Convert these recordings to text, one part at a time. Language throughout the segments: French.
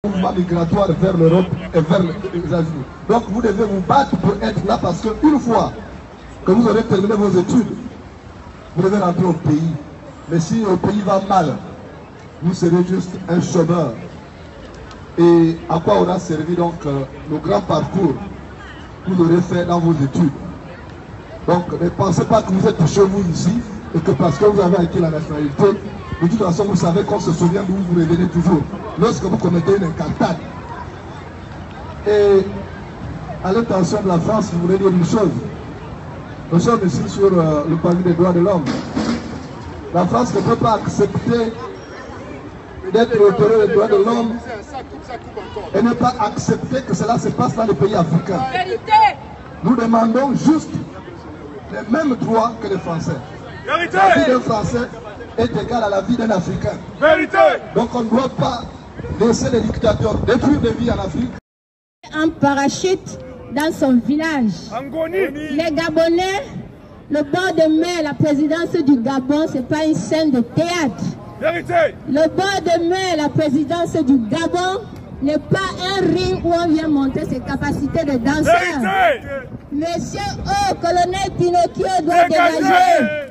mouvement migratoire vers l'Europe et vers les États-Unis. Donc vous devez vous battre pour être là parce qu'une fois que vous aurez terminé vos études, vous devez rentrer au pays. Mais si le pays va mal, vous serez juste un chômeur. Et à quoi on a servi donc le grand parcours que vous aurez fait dans vos études. Donc ne pensez pas que vous êtes chez vous ici et que parce que vous avez acquis la nationalité, de toute façon vous savez qu'on se souvient d'où vous revenez toujours lorsque vous commettez une incartade. Et à l'intention de la France, je voulais dire une chose. Nous sommes ici sur le palier des droits de l'homme. La France ne peut pas accepter d'être autorité des droits de l'homme et ne pas accepter que cela se passe dans les pays africains. Nous demandons juste les mêmes droits que les Français. Vérité. La vie d'un Français est égale à la vie d'un Africain. Vérité. Donc on ne doit pas laisser les dictateurs détruire des vies en Afrique. En parachute dans son village. Les Gabonais, le bord de mer, la présidence du Gabon, ce n'est pas une scène de théâtre. Vérité. Le bord de mer, la présidence du Gabon, n'est pas un ring où on vient montrer ses capacités de danseur. Vérité. Monsieur O, colonel Pinocchio doit dégager.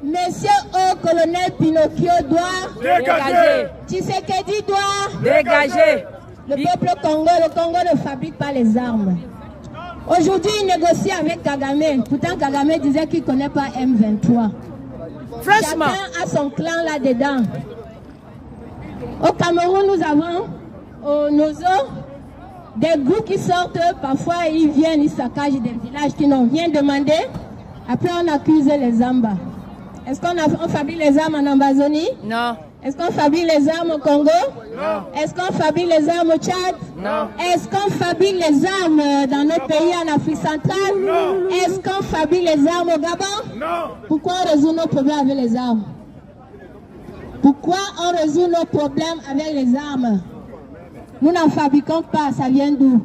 Monsieur O, colonel Pinocchio doit dégager. Tshisekedi doit dégager. Le peuple Congo, le Congo ne fabrique pas les armes. Aujourd'hui, il négocie avec Kagame. Pourtant, Kagame disait qu'il ne connaît pas M23. Franchement. Chacun a son clan là-dedans. Au Cameroun, nous avons au Nozo des groupes qui sortent. Parfois, ils viennent, ils saccagent des villages qui n'ont rien demandé. Après, on accuse les Zamba. Est-ce qu'on fabrique les armes en Amazonie? Non. Est-ce qu'on fabrique les armes au Congo? Non. Est-ce qu'on fabrique les armes au Tchad? Non. Est-ce qu'on fabrique les armes dans nos pays en Afrique centrale? Non. Est-ce qu'on fabrique les armes au Gabon? Non. Pourquoi on résout nos problèmes avec les armes? Pourquoi on résout nos problèmes avec les armes? Nous n'en fabriquons pas, ça vient d'où?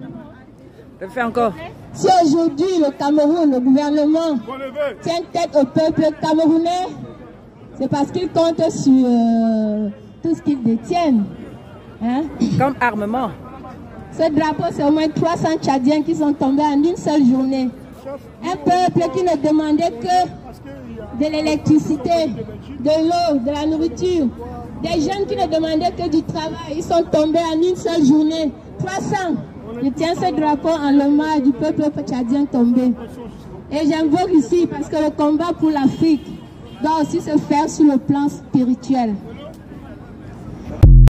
Je fais encore. Si aujourd'hui le Cameroun, le gouvernement tient tête au peuple camerounais, c'est parce qu'ils comptent sur tout ce qu'ils détiennent. Hein? Comme armement. Ce drapeau, c'est au moins 300 Tchadiens qui sont tombés en une seule journée. Un peuple qui ne demandait que de l'électricité, de l'eau, de la nourriture. Des jeunes qui ne demandaient que du travail. Ils sont tombés en une seule journée. 300. Je tiens ce drapeau en l'hommage du peuple tchadien tombé. Et j'invoque ici parce que le combat pour l'Afrique doit aussi se faire sur le plan spirituel.